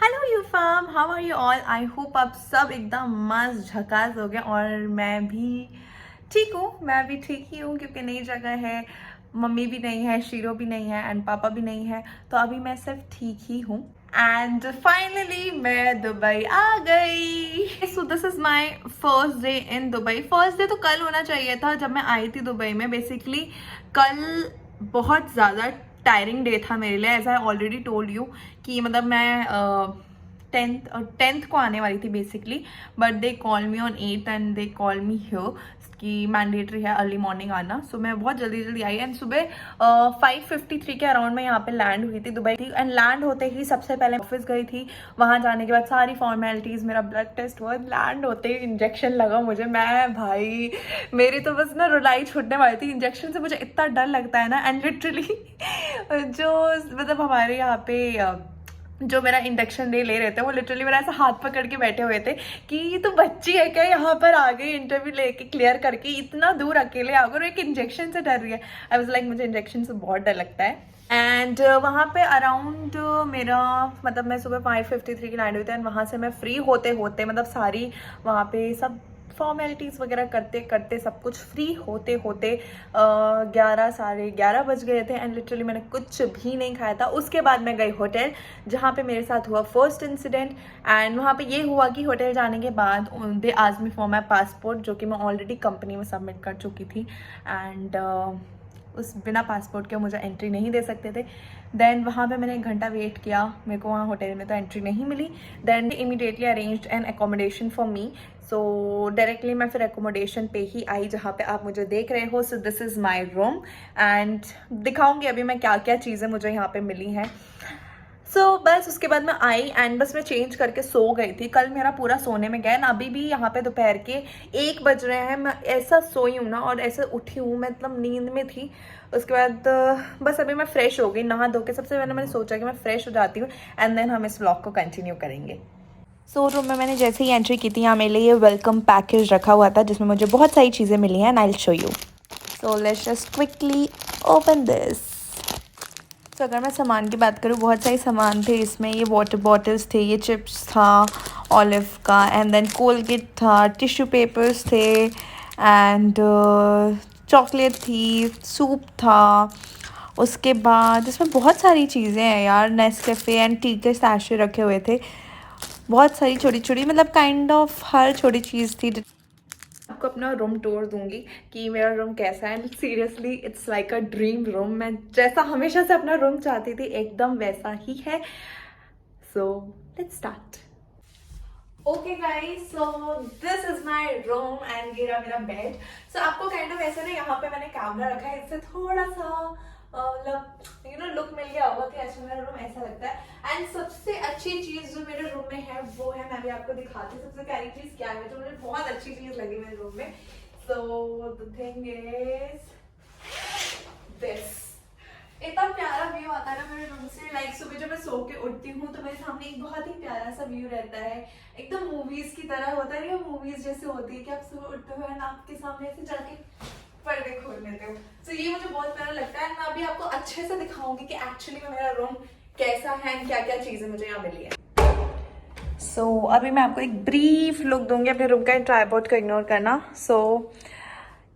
Hello you fam, how are you all. I hope आप सब एकदम मस्त झकास हो गए और मैं भी ठीक हूँ। मैं भी ठीक ही हूँ क्योंकि नई जगह है, मम्मी भी नहीं है, शीरो भी नहीं है एंड पापा भी नहीं है, तो अभी मैं सिर्फ ठीक ही हूँ। एंड फाइनली मैं दुबई आ गई। So this is my first day in Dubai. First day तो कल होना चाहिए था जब मैं आई थी दुबई में। बेसिकली कल बहुत ज़्यादा टायरिंग डे था मेरे लिए, as I already told you कि मतलब मैं टेंथ को आने वाली थी basically, but they call me on 8 and they call me here कि मैंडेटरी है अर्ली मॉर्निंग आना। सो मैं बहुत जल्दी जल्दी आई एंड सुबह 5:53 के अराउंड में यहाँ पे लैंड हुई थी दुबई थी। एंड लैंड होते ही सबसे पहले ऑफिस गई थी। वहाँ जाने के बाद सारी फॉर्मेलिटीज़, मेरा ब्लड टेस्ट हुआ, लैंड होते ही इंजेक्शन लगा मुझे। मैं भाई मेरी तो बस ना रुलाई छूटने वाली थी। इंजेक्शन से मुझे इतना डर लगता है ना, एंड लिटरली जो मतलब हमारे यहाँ पे जो मेरा इंडक्शन डे ले रहे थे वो लिटरली मेरा ऐसा हाथ पकड़ के बैठे हुए थे कि ये तो बच्ची है क्या, यहाँ पर आ गई इंटरव्यू लेके क्लियर करके, इतना दूर अकेले आ गई और एक इंजेक्शन से डर रही है। आई वाज लाइक मुझे इंजेक्शन से बहुत डर लगता है। एंड वहाँ पे अराउंड मेरा मतलब मैं सुबह 5:53 की लैंड हुई थी एंड वहाँ से मैं फ्री होते होते मतलब सारी वहाँ पे सब फॉर्मेलिटीज़ वगैरह करते करते सब कुछ फ्री होते होते 11 साढ़े 11 बज गए थे। एंड लिटरली मैंने कुछ भी नहीं खाया था। उसके बाद मैं गई होटल जहाँ पे मेरे साथ हुआ फर्स्ट इंसिडेंट। एंड वहाँ पे ये हुआ कि होटल जाने के बाद they asked me for my passport, जो कि मैं ऑलरेडी कंपनी में सबमिट कर चुकी थी। एंड उस बिना पासपोर्ट के मुझे एंट्री नहीं दे सकते थे। देन वहाँ पे मैंने 1 घंटा वेट किया, मेरे को वहाँ होटल में तो एंट्री नहीं मिली। Then immediately arranged an accommodation for me. So directly मैं फिर एकोमोडेशन पे ही आई जहाँ पे आप मुझे देख रहे हो। So this is my room and दिखाऊंगी अभी मैं क्या क्या चीज़ें मुझे यहाँ पे मिली हैं। बस उसके बाद मैं आई एंड बस मैं चेंज करके सो गई थी। कल मेरा पूरा सोने में गया ना, अभी भी यहाँ पे दोपहर के 1 बज रहे हैं, मैं ऐसा सोई हूँ ना और ऐसे उठी हूँ, मैं मतलब नींद में थी। उसके बाद बस अभी मैं फ्रेश हो गई नहा धो के। सबसे पहले मैंने सोचा कि मैं फ्रेश हो जाती हूँ एंड देन हम इस व्लॉग को कंटिन्यू करेंगे। रूम में मैंने जैसे ही एंट्री की थी, यहाँ मेरे लिए ये वेलकम पैकेज रखा हुआ था जिसमें मुझे बहुत सारी चीज़ें मिली हैं and I will show you. So let's just quickly open this. तो अगर मैं सामान की बात करूँ, बहुत सारे सामान थे इसमें। ये वाटर बॉटल्स थे, ये चिप्स था ऑलिव का, एंड देन कोलगेट था, टिश्यू पेपर्स थे एंड चॉकलेट थी, सूप था। उसके बाद इसमें बहुत सारी चीज़ें हैं यार, नेस्कैफ़े एंड टी के सैशे रखे हुए थे। बहुत सारी छोटी छोटी मतलब काइंड ऑफ हर छोटी चीज़ थी। आपको अपना रूम टूर दूंगी कि मेरा रूम कैसा है। Seriously it's like a dream room. मैं जैसा हमेशा से अपना रूम चाहती थी एकदम वैसा ही है। So let's start. Okay guys, so this is my room and ये रहा मेरा बेड। सो आपको काइंड ऑफ ऐसा ना, यहाँ पे मैंने कैमरा रखा है, इससे थोड़ा सा मतलब यू नो लुक मिल गया होगा कि अच्छा मेरा रूम ऐसा लगता है। एंड सबसे अच्छी चीज जो मेरे रूम में है वो है, मैं भी आपको दिखाती हूँ सबसे प्यारी चीज क्या है जो मुझे बहुत अच्छी चीज लगी मेरे रूम में। So the thing is this. इतना प्यारा व्यू आता है ना मेरे रूम से। लाइक सुबह जब मैं सो के उठती हूँ तो मेरे सामने एक बहुत ही प्यारा सा व्यू रहता है, एकदम मूवीज की तरह होता है। मूवीज जैसे होती है कि आप सुबह उठते हुए ना आपके सामने ऐसे जाके पर्दे खोल लेते हो। तो ये मुझे बहुत प्यारा लगता है। मैं अभी आपको अच्छे से दिखाऊंगी कि एक्चुअली में मेरा रूम कैसा है, क्या क्या चीजें मुझे यहाँ मिली है। अभी मैं आपको एक ब्रीफ लुक दूंगी अपने रूम का, ट्राइपॉड को इग्नोर करना।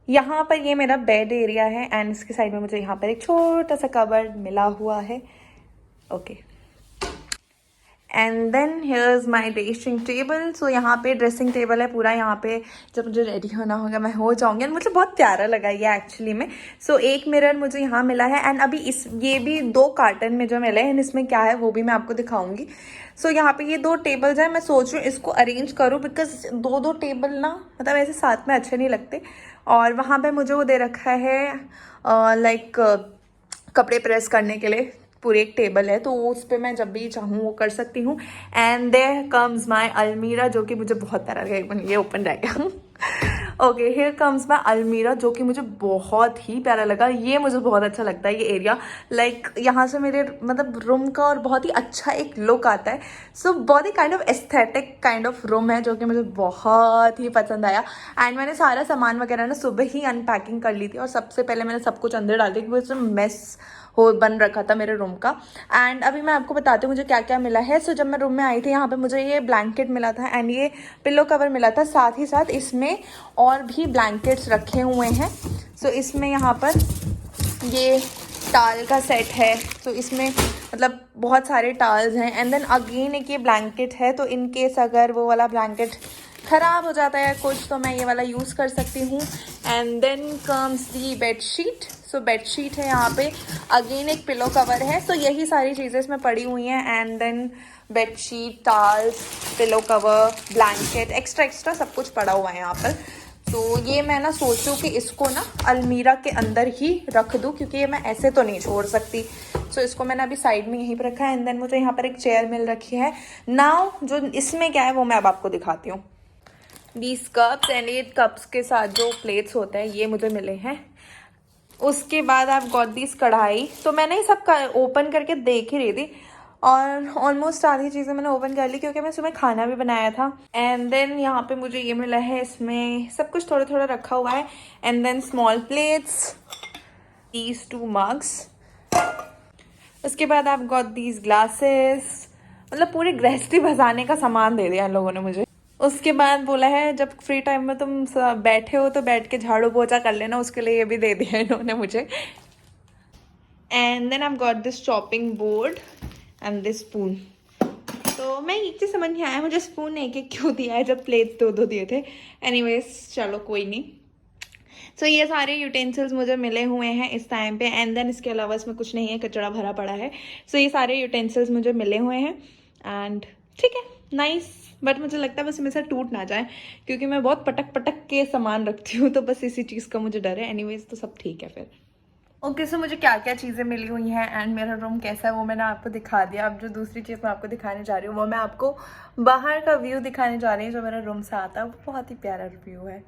यहाँ पर ये मेरा बेड एरिया है एंड इसके साइड में मुझे यहाँ पर एक छोटा सा कबर्ड मिला हुआ है। Okay, and then here's my dressing table. यहाँ पे ड्रेसिंग टेबल है पूरा। यहाँ पे जब मुझे रेडी होना होगा मैं हो जाऊंगी एंड मुझे बहुत प्यारा लगा ये एक्चुअली में। एक मिरर मुझे यहाँ मिला है एंड अभी ये भी 2 कार्टन में जो मिले हैं, इसमें क्या है वो भी मैं आपको दिखाऊंगी। यहाँ पे ये 2 टेबल्स हैं। मैं सोच रही हूँ इसको अरेंज करूँ बिकॉज 2 टेबल ना मतलब ऐसे साथ में अच्छे नहीं लगते। और वहाँ पे मुझे वो दे रखा है लाइक कपड़े प्रेस करने के लिए पूरी एक टेबल है, तो उस पर मैं जब भी चाहूँ वो कर सकती हूँ। एंड देयर कम्स माई अलमीरा, जो कि मुझे बहुत प्यारा लगेगा। ये ओपन रहेगा ओके, हियर कम्स माई अलमीरा, जो कि मुझे बहुत ही प्यारा लगा। ये मुझे बहुत अच्छा लगता है ये एरिया, लाइक यहाँ से मेरे मतलब रूम का और बहुत ही अच्छा एक लुक आता है। सो बहुत ही kind of aesthetic kind of room है, जो कि मुझे बहुत ही पसंद आया। एंड मैंने सारा सामान वगैरह ना सुबह ही अनपैकिंग कर ली थी, और सबसे पहले मैंने सब कुछ अंदर डाल दिया क्योंकि उसमें मेस हो बन रखा था मेरे रूम का। एंड अभी मैं आपको बताती हूँ मुझे क्या क्या मिला है। सो जब मैं रूम में आई थी, यहाँ पे मुझे ये ब्लैंकेट मिला था एंड ये पिलो कवर मिला था, साथ ही साथ इसमें और भी ब्लैंकेट्स रखे हुए हैं। सो इसमें यहाँ पर ये टाल का सेट है, तो इसमें मतलब बहुत सारे टाल्स हैं। एंड देन अगेन एक ये ब्लैंकेट है, तो इन केस अगर वो वाला ब्लैंकेट ख़राब हो जाता है कुछ, तो मैं ये वाला यूज़ कर सकती हूँ। And then comes the bedsheet. So bedsheet है यहाँ पे, अगेन एक पिलो कवर है। सो यही सारी चीज़ें इसमें पड़ी हुई हैं। And then bedsheet, towels, pillow cover, blanket, extra सब कुछ पड़ा हुआ है यहाँ पर। तो ये मैं ना सोच रही हूँ कि इसको ना अलमीरा के अंदर ही रख दूँ, क्योंकि ये मैं ऐसे तो नहीं छोड़ सकती। सो इसको मैंने अभी साइड में यहीं पर रखा है। एंड देन मुझे यहाँ पर एक चेयर मिल रखी है। नाउ जो इसमें क्या है वो मैं अब आपको दिखाती हूँ। दीज कप्स, एंड ये कप्स के साथ जो प्लेट्स होते हैं ये मुझे मिले हैं। उसके बाद आप गॉट दीज कढ़ाई। तो मैंने ये सब ओपन करके देख ही रही थी, और ऑलमोस्ट आधी चीज़ें मैंने ओपन कर ली क्योंकि मैं सुबह खाना भी बनाया था। एंड देन यहाँ पे मुझे ये मिला है, इसमें सब कुछ थोड़ा थोड़ा रखा हुआ है। And then small plates, these 2 mugs. उसके बाद आप गॉट दीज ग्लासेस। मतलब पूरी गृहस्थी भसाने का सामान दे दिया इन लोगों ने मुझे। उसके बाद बोला है जब फ्री टाइम में तुम बैठे हो तो बैठ के झाड़ू पोछा कर लेना, उसके लिए ये भी दे दिया इन्होंने मुझे। And then I got this chopping board and this spoon. तो मैं एक चीज़ समझ नहीं आया मुझे स्पून एक एक क्यों दिया है जब प्लेट्स 2-2 दिए थे। एनीवेज चलो कोई नहीं। सो ये सारे यूटेंसिल्स मुझे मिले हुए हैं इस टाइम पे। एंड देन इसके अलावा इसमें कुछ नहीं है, कचरा भरा पड़ा है। सो ये सारे यूटेंसिल्स मुझे मिले हुए हैं। एंड ठीक है, नाइस। बट मुझे लगता है बस इनमें से टूट ना जाए, क्योंकि मैं बहुत पटक पटक के सामान रखती हूँ, तो बस इसी चीज़ का मुझे डर है। एनीवेज तो सब ठीक है फिर। ओके, सो मुझे क्या क्या चीज़ें मिली हुई हैं एंड मेरा रूम कैसा है वो मैंने आपको दिखा दिया। अब जो दूसरी चीज़ मैं आपको दिखाने जा रही हूँ वो मैं आपको बाहर का व्यू दिखाने जा रही हूँ, जो मेरा रूम से आता है। वो बहुत ही प्यारा व्यू है।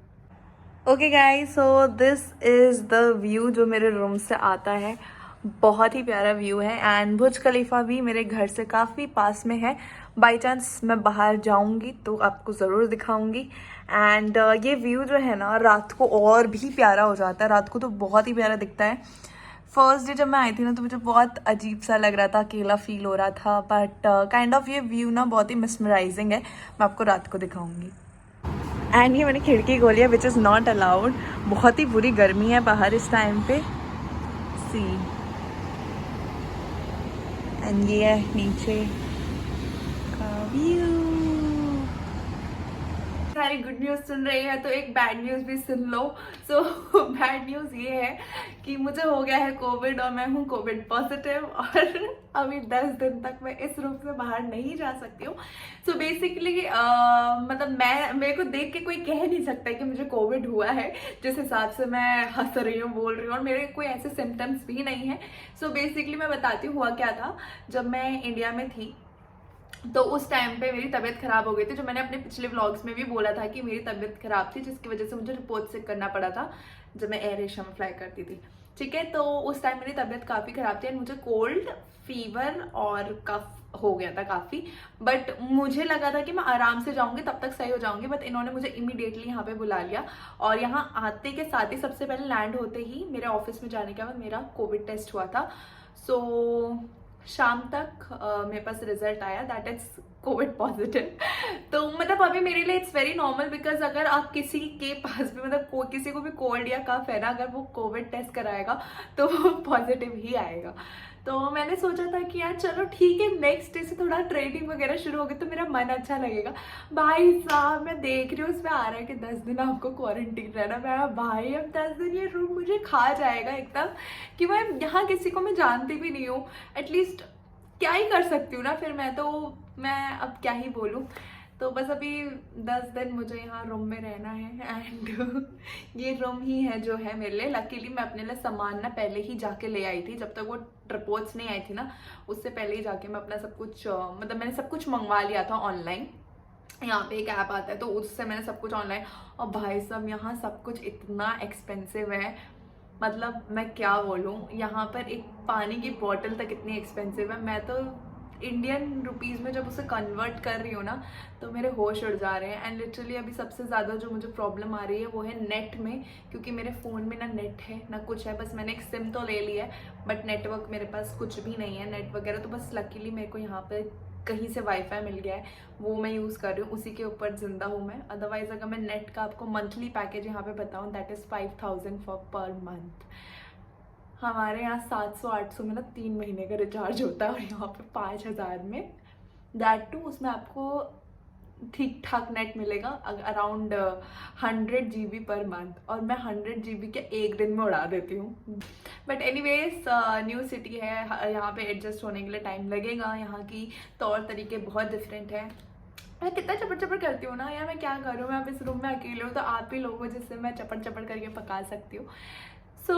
Okay guys, so this is the view जो मेरे रूम से आता है। बहुत ही प्यारा व्यू है। एंड बुर्ज खलीफा भी मेरे घर से काफ़ी पास में है। बाई चांस मैं बाहर जाऊंगी तो आपको ज़रूर दिखाऊंगी। एंड ये व्यू जो है ना रात को और भी प्यारा हो जाता है। रात को तो बहुत ही प्यारा दिखता है। फर्स्ट डे जब मैं आई थी ना तो मुझे बहुत अजीब सा लग रहा था, अकेला फील हो रहा था। बट काइंड ऑफ ये व्यू ना बहुत ही मिसमराइजिंग है। मैं आपको रात को दिखाऊंगी। एंड ये मैंने खिड़की खोली है, विच इज़ नॉट अलाउड। बहुत ही बुरी गर्मी है बाहर इस टाइम पे। सी, एंड ये है नीचे का व्यू। सारी गुड न्यूज़ सुन रही है तो एक बैड न्यूज़ भी सुन लो। सो बैड न्यूज़ ये है कि मुझे हो गया है कोविड, और मैं हूँ कोविड पॉजिटिव, और अभी 10 दिन तक मैं इस रूम से बाहर नहीं जा सकती हूँ। सो बेसिकली मतलब मेरे को देख के कोई कह नहीं सकता कि मुझे कोविड हुआ है, जिस हिसाब से मैं हंस रही हूँ, बोल रही हूँ, और मेरे कोई ऐसे सिम्टम्स भी नहीं है। सो बेसिकली मैं बताती हूँ हुआ क्या था। जब मैं इंडिया में थी तो उस टाइम पे मेरी तबीयत खराब हो गई थी, जो मैंने अपने पिछले व्लॉग्स में भी बोला था कि मेरी तबीयत खराब थी, जिसकी वजह से मुझे रिपोर्ट चेक करना पड़ा था जब मैं एयर एशिया में फ्लाई करती थी। ठीक है, तो उस टाइम मेरी तबीयत काफ़ी खराब थी एंड मुझे कोल्ड, फीवर और कफ हो गया था काफ़ी। बट मुझे लगा था कि मैं आराम से जाऊंगी तब तक सही हो जाऊंगी, बट इन्होंने मुझे इमीडिएटली यहाँ पे बुला लिया। और यहाँ आते के साथ ही सबसे पहले लैंड होते ही मेरे ऑफिस में जाने के बाद मेरा कोविड टेस्ट हुआ था। सो शाम तक मेरे पास रिजल्ट आया दैट इज कोविड पॉजिटिव। तो मतलब अभी मेरे लिए इट्स वेरी नॉर्मल, बिकॉज अगर आप किसी के पास भी मतलब किसी को भी कोल्ड या कफ है ना, अगर वो कोविड टेस्ट कराएगा तो वो पॉजिटिव ही आएगा। तो मैंने सोचा था कि यार चलो ठीक है, नेक्स्ट डे से थोड़ा ट्रेनिंग वगैरह शुरू होगी तो मेरा मन अच्छा लगेगा। भाई साहब मैं देख रही हूँ उसमें आ रहा है कि 10 दिन आपको क्वारंटीन रहना। मैं भाई अब 10 दिन ये रूम मुझे खा जाएगा एकदम, कि मैं यहाँ किसी को मैं जानती भी नहीं हूँ। एटलीस्ट क्या ही कर सकती हूँ ना फिर मैं अब क्या ही बोलूँ। तो बस अभी 10 दिन मुझे यहाँ रूम में रहना है एंड ये रूम ही है जो है मेरे लिए। लकीली मैं अपने लिए सामान ना पहले ही जाके ले आई थी, जब तक वो रिपोर्ट्स नहीं आई थी ना, उससे पहले ही जाके मैं अपना सब कुछ मतलब मैंने सब कुछ मंगवा लिया था ऑनलाइन। यहाँ पे एक ऐप आता है तो उससे मैंने सब कुछ ऑनलाइन। और भाई साहब यहाँ सब कुछ इतना एक्सपेंसिव है, मतलब मैं क्या बोलूँ, यहाँ पर एक पानी की बॉटल तक इतनी एक्सपेंसिव है। मैं तो इंडियन रुपीज़ में जब उसे कन्वर्ट कर रही हूँ ना तो मेरे होश उड़ जा रहे हैं। एंड लिटरली अभी सबसे ज़्यादा जो मुझे प्रॉब्लम आ रही है वो है नेट में, क्योंकि मेरे फ़ोन में ना नेट है ना कुछ है। बस मैंने एक सिम तो ले लिया है बट नेटवर्क मेरे पास कुछ भी नहीं है, नेट वगैरह। तो बस लकीली मेरे को यहाँ पे कहीं से वाईफाई मिल गया है, वो मैं यूज़ कर रही हूँ, उसी के ऊपर ज़िंदा हूँ मैं। अदरवाइज़ अगर मैं नेट का आपको मंथली पैकेज यहाँ पे बताऊँ, that is 5000 for per month. हमारे यहाँ 700-800 में ना 3 महीने का रिचार्ज होता है, और यहाँ पे 5000 में, दैट टू उसमें आपको ठीक ठाक नेट मिलेगा, अराउंड 100 GB पर मंथ। और मैं 100 GB के एक दिन में उड़ा देती हूँ। बट एनीवेज न्यू सिटी है, यहाँ पे एडजस्ट होने के लिए टाइम लगेगा। यहाँ की तौर तरीके बहुत डिफरेंट है। मैं कितना चपड़ चपड़ करती हूँ ना यार, मैं क्या करूँ, मैं अब इस रूम में अकेले हूँ तो आप ही लोग हो जिससे मैं चपड़ चपड़ करके पका सकती हूँ। सो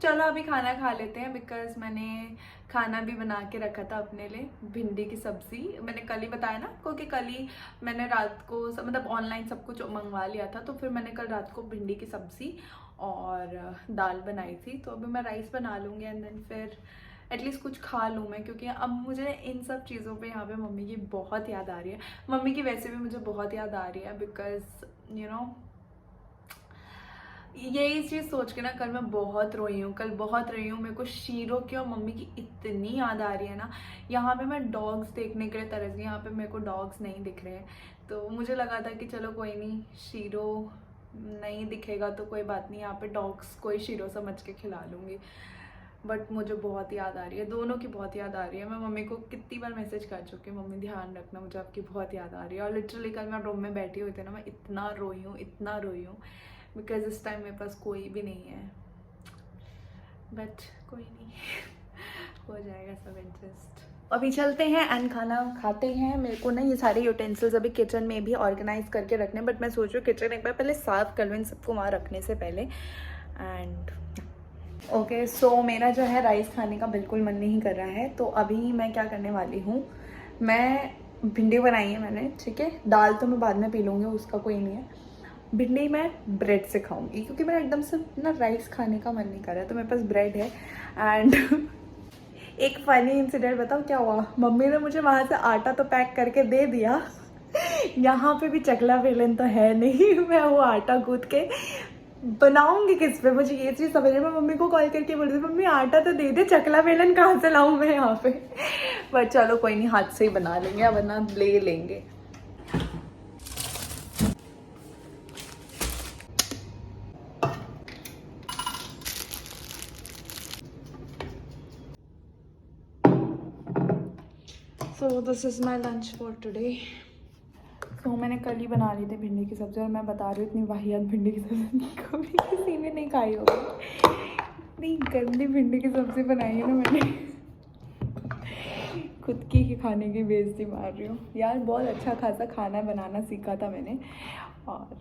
चलो अभी खाना खा लेते हैं, बिकॉज मैंने खाना भी बना के रखा था अपने लिए, भिंडी की सब्ज़ी। मैंने कल ही बताया ना आपको कि कल ही मैंने रात को मतलब ऑनलाइन सब कुछ मंगवा लिया था, तो फिर मैंने कल रात को भिंडी की सब्ज़ी और दाल बनाई थी। तो अभी मैं राइस बना लूँगी एंड देन फिर एटलीस्ट कुछ खा लूँ मैं, क्योंकि अब मुझे इन सब चीज़ों पे यहाँ पे मम्मी की बहुत याद आ रही है। मम्मी की वैसे भी मुझे बहुत याद आ रही है, बिकॉज यू नो यही चीज़ सोच के ना कल मैं बहुत रोई हूँ, कल बहुत रोई हूँ। मेरे को शीरो की और मम्मी की इतनी याद आ रही है ना। यहाँ पे मैं डॉग्स देखने के लिए तरस गई, यहाँ पे मेरे को डॉग्स नहीं दिख रहे हैं। तो मुझे लगा था कि चलो कोई नहीं, शीरो नहीं दिखेगा तो कोई बात नहीं, यहाँ पे डॉग्स को ही शीरो समझ के खिला लूँगी। बट मुझे बहुत याद आ रही है, दोनों की बहुत याद आ रही है। मैं मम्मी को कितनी बार मैसेज कर चुकी हूँ, मम्मी ध्यान रखना, मुझे आपकी बहुत याद आ रही है। और लिटरली कल मैं रूम में बैठी हुई थी ना, मैं इतना रोई हूँ, इतना रोई हूँ, बिकॉज इस टाइम मेरे पास कोई भी नहीं है। बट कोई नहीं हो जाएगा सब एडजस्ट। अभी चलते हैं एंड खाना खाते हैं। मेरे को ना ये सारे यूटेंसिल्स अभी किचन में भी ऑर्गेनाइज करके रखने, बट मैं सोच रही हूँ किचन एक बार पहले साफ़ कर लूँ इन सबको वहाँ रखने से पहले। एंड ओके सो मेरा जो है राइस खाने का बिल्कुल मन नहीं कर रहा है, तो अभी मैं क्या करने वाली हूँ, मैं भिंडी बनाई है मैंने, ठीक है। दाल तो मैं बाद में पी लूँगी, उसका कोई नहीं है। भिंडी मैं ब्रेड से खाऊंगी, क्योंकि मेरा एकदम से ना राइस खाने का मन नहीं कर रहा है, तो मेरे पास ब्रेड है। एंड एक फ़नी इंसिडेंट बताओ क्या हुआ, मम्मी ने मुझे वहाँ से आटा तो पैक करके दे दिया, यहाँ पे भी चकला बेलन तो है नहीं, मैं वो आटा गूंथ के बनाऊंगी किस पे, मुझे ये चीज़ समझ में। मम्मी को कॉल करके बोल रही थी मम्मी आटा तो दे दे, चकला बेलन कहाँ से लाऊं मैं यहाँ पे। बट चलो कोई नहीं, हाथ से ही बना लेंगे, वरना ले लेंगे। So this is my lunch for today. तो मैंने कल ही बना ली थी भिंडी की सब्ज़ी, और मैं बता रही हूँ इतनी वाहियात भिंडी की सब्ज़ी कभी किसी ने नहीं खाई होगी। इतनी गंदी भिंडी की सब्ज़ी बनाई है ना मैंने, खुद की ही खाने की बेइज्जती मार रही हूँ यार। बहुत अच्छा खासा खाना बनाना सीखा था मैंने, और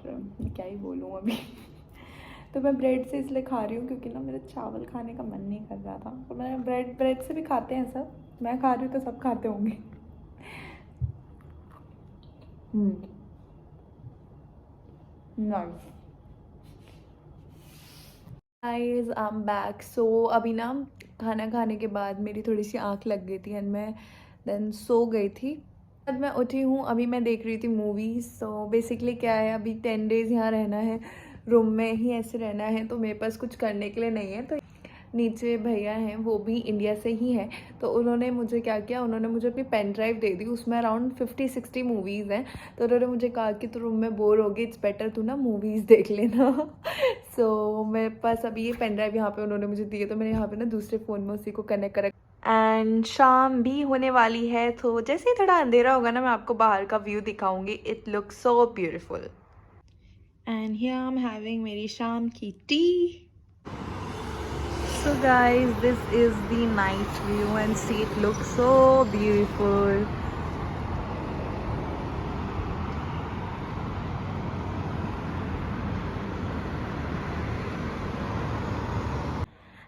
क्या ही बोलूँ अभी। तो मैं ब्रेड से इसलिए खा रही हूँ क्योंकि ना मेरा चावल खाने का मन नहीं कर रहा था, तो मैंने ब्रेड से भी खाते हैं सब, मैं खा रही हूँ तो सब खाते होंगे। Nice guys, I am back. So अभी ना खाना खाने के बाद मेरी थोड़ी सी आँख लग गई थी एंड मैं देन सो गई थी। बाद मैं उठी हूँ, अभी मैं देख रही थी मूवीज़। सो बेसिकली क्या है, अभी 10 डेज़ यहाँ रहना है, रूम में ही ऐसे रहना है, तो मेरे पास कुछ करने के लिए नहीं है। तो नीचे भैया हैं, वो भी इंडिया से ही हैं, तो उन्होंने मुझे क्या किया, उन्होंने मुझे अपनी पेन ड्राइव दे दी, उसमें अराउंड 50-60 मूवीज़ हैं। तो उन्होंने मुझे कहा कि तू रूम में बोर होगी, इट्स बेटर तू ना मूवीज़ देख लेना। सो मेरे पास अभी ये पेन ड्राइव यहाँ पे उन्होंने मुझे दी है, तो मैंने यहाँ पे ना दूसरे फ़ोन में उसी को कनेक्ट करा। एंड शाम भी होने वाली है, तो जैसे ही थोड़ा अंधेरा होगा ना मैं आपको बाहर का व्यू दिखाऊंगी। It looks so beautiful. And here I am having मेरी शाम की T. So guys, this is the night view and see, it looks so beautiful.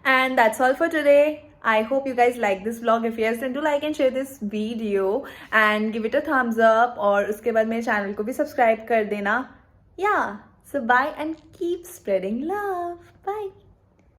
And that's all for today. I hope you guys like this vlog. If yes, then do like and share this video and give it a thumbs up. और उसके बाद मेरे channel को भी subscribe कर देना. Yeah, so bye and keep spreading love. Bye.